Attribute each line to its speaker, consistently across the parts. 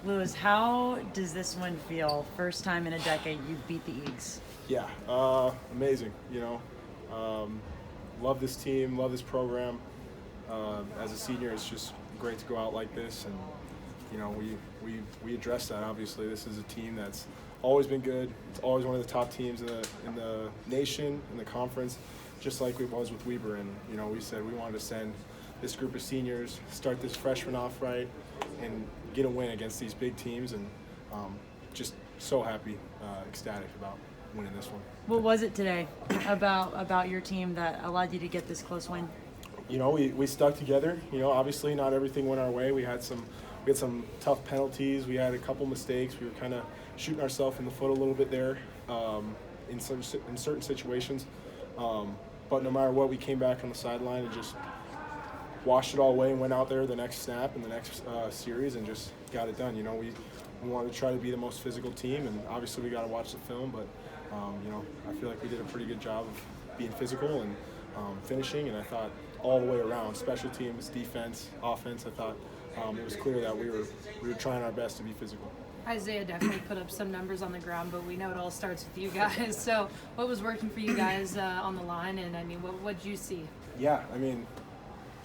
Speaker 1: Lewis, how does this one feel? First time in a decade you beat the Eags.
Speaker 2: Yeah, amazing. Love this team, love this program. As a senior, it's just great to go out like this, and we address that. Obviously, this is a team that's always been good. It's always one of the top teams in the nation, in the conference, just like it was with Weber. And we said we wanted to send this group of seniors, start this freshman off right, and get a win against these big teams. And just so happy, ecstatic about winning this one.
Speaker 1: What was it today about your team that allowed you to get this close win?
Speaker 2: We stuck together. Obviously not everything went our way. We had some tough penalties. We had a couple mistakes. We were kind of shooting ourselves in the foot a little bit there in certain situations. But no matter what, we came back on the sideline and just washed it all away and went out there the next snap in the next series and just got it done. We wanted to try to be the most physical team, and obviously we got to watch the film, but I feel like we did a pretty good job of being physical and finishing, and I thought all the way around, special teams, defense, offense, I thought it was clear that we were trying our best to be physical.
Speaker 3: Isaiah definitely put up some numbers on the ground, but we know it all starts with you guys. So what was working for you guys on the line, and what did you see?
Speaker 2: Yeah,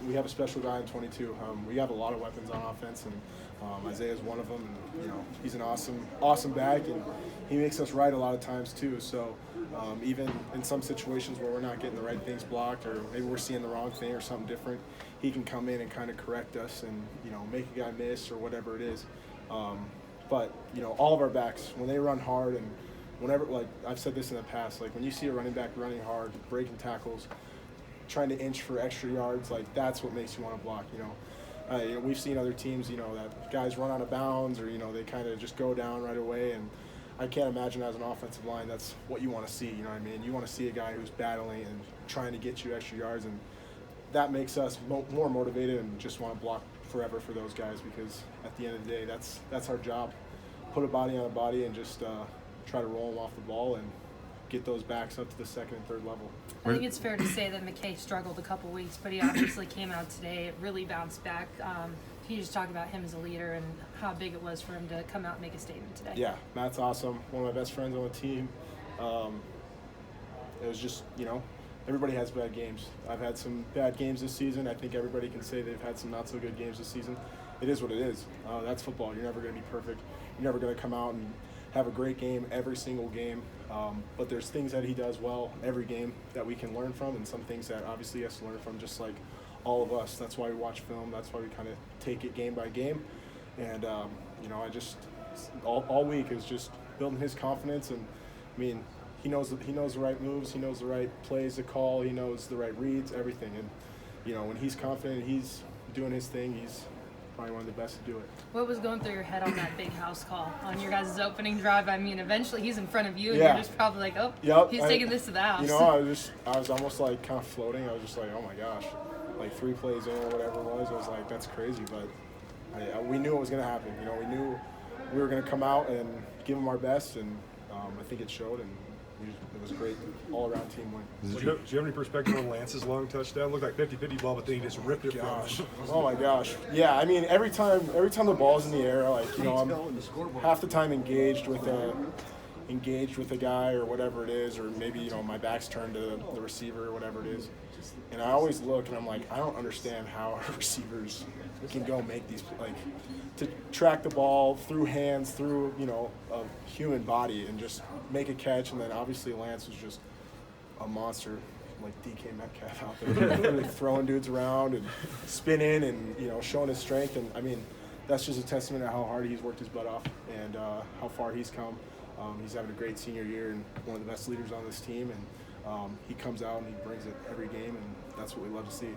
Speaker 2: we have a special guy in 22. We have a lot of weapons on offense, and Isaiah's one of them. And he's an awesome back, and he makes us right a lot of times too. So even in some situations where we're not getting the right things blocked, or maybe we're seeing the wrong thing or something different, he can come in and kind of correct us and make a guy miss or whatever it is. But all of our backs, when they run hard, and whenever, like I've said this in the past, like when you see a running back running hard, breaking tackles, trying to inch for extra yards, like that's what makes you want to block. We've seen other teams, that guys run out of bounds, or they kind of just go down right away, and I can't imagine as an offensive line that's what you want to see. You want to see a guy who's battling and trying to get you extra yards, and that makes us more motivated and just want to block forever for those guys, because at the end of the day, that's our job. Put a body on a body and just try to roll them off the ball and get those backs up to the second and third level.
Speaker 3: I think it's fair to say that McKay struggled a couple weeks, but he obviously came out today, really bounced back. Can you just talk about him as a leader and how big it was for him to come out and make a statement today?
Speaker 2: Yeah, Matt's awesome. One of my best friends on the team. It was just, everybody has bad games. I've had some bad games this season. I think everybody can say they've had some not so good games this season. It is what it is. That's football. You're never going to be perfect. You're never going to come out and have a great game every single game. But there's things that he does well every game that we can learn from, and some things that obviously he has to learn from, just like all of us. That's why we watch film. That's why we kind of take it game by game. And, I just all week is just building his confidence. And, he knows the right moves. He knows the right plays to call. He knows the right reads, everything. And, when he's confident, he's doing his thing. He's probably one of the best to do it.
Speaker 3: What was going through your head on that big house call on your guys' opening drive? Eventually he's in front of you, and you're just probably like, oh, yep, he's taking this to the house.
Speaker 2: I was almost like kind of floating. I was just like, oh my gosh, like 3 plays in or whatever it was. I was like, that's crazy, but we knew it was going to happen. We knew we were going to come out and give them our best, and I think it showed, and it was a great all-around team win.
Speaker 4: Do you have any perspective on Lance's long touchdown? It looked like 50-50 ball, but then he just ripped it from him.
Speaker 2: Oh my gosh. Yeah, every time the ball's in the air, I'm half the time engaged with a guy or whatever it is, or maybe, my back's turned to the receiver or whatever it is. And I always look and I'm like, I don't understand how our receivers can go make these, to track the ball through hands, through, a human body, and just make a catch. And then obviously Lance was just a monster, like DK Metcalf out there, really throwing dudes around and spinning and, showing his strength. And that's just a testament to how hard he's worked his butt off and how far he's come. He's having a great senior year and one of the best leaders on this team. And he comes out and he brings it every game, and that's what we love to see.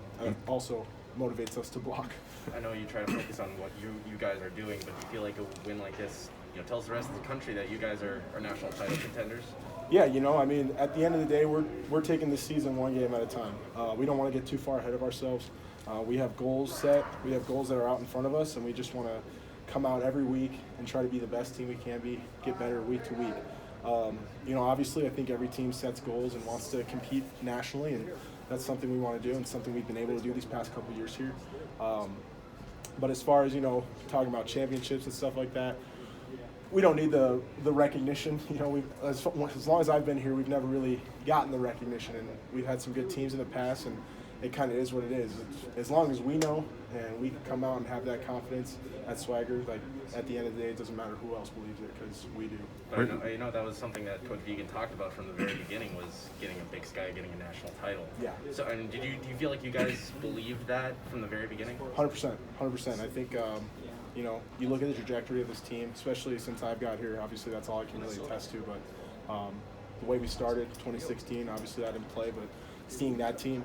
Speaker 2: Also motivates us to block.
Speaker 5: I know you try to focus on what you guys are doing, but do you feel like a win like this, tells the rest of the country that you guys are national title contenders?
Speaker 2: Yeah, at the end of the day, we're taking this season one game at a time. We don't want to get too far ahead of ourselves. We have goals set. We have goals that are out in front of us, and we just want to come out every week and try to be the best team we can be, get better week to week. Obviously, I think every team sets goals and wants to compete nationally, and that's something we want to do and something we've been able to do these past couple of years here. But as far as, talking about championships and stuff like that, we don't need the recognition. As long as I've been here, we've never really gotten the recognition, and we've had some good teams in the past, and it kind of is what it is. As long as we know and we can come out and have that confidence, that swagger, like at the end of the day, it doesn't matter who else believes it, because we do.
Speaker 5: But I know that was something that Coach Vegan talked about from the very beginning, was getting a Big Sky, getting a national title.
Speaker 2: Yeah.
Speaker 5: So, and do you feel like you guys believed that from the very beginning?
Speaker 2: 100%. I think, you look at the trajectory of this team, especially since I've got here. Obviously, that's all I can really attest to. But the way we started, 2016, obviously that didn't play, but seeing that team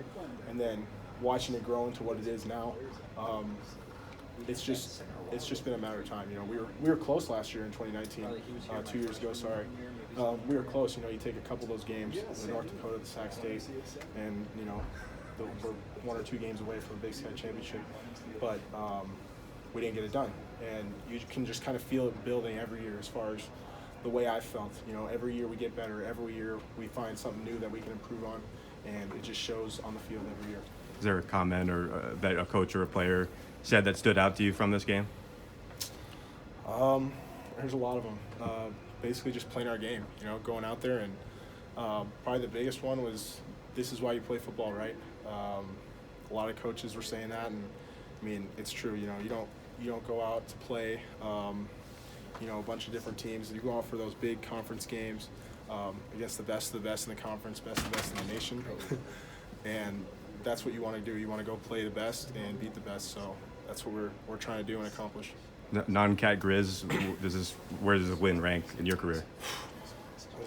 Speaker 2: and then watching it grow into what it is now, it's just been a matter of time. We were close last year in 2019, 2 years ago. Sorry, we were close. You take a couple of those games, the North Dakota, the Sac State, and we're 1 or 2 games away from a Big Sky championship, but we didn't get it done. And you can just kind of feel it building every year, as far as the way I felt. Every year we get better. Every year we find something new that we can improve on, and it just shows on the field every year.
Speaker 6: Is there a comment or that a coach or a player said that stood out to you from this game?
Speaker 2: There's a lot of them. Basically just playing our game, going out there, and probably the biggest one was, this is why you play football, right? A lot of coaches were saying that, and I mean, it's true. You don't go out to play a bunch of different teams. You go out for those big conference games against the best of the best in the conference, best of the best in the nation. And that's what you want to do. You want to go play the best and beat the best. So that's what we're trying to do and accomplish.
Speaker 6: Non-Cat Grizz, where does a win rank in your career?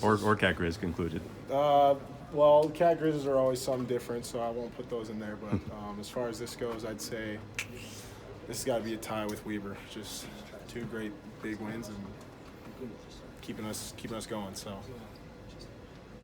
Speaker 6: Or Cat Grizz included?
Speaker 2: Well, Cat Grizzlies are always something different, so I won't put those in there. But as far as this goes, I'd say this has got to be a tie with Weber. Just 2 great big wins and keeping us going. So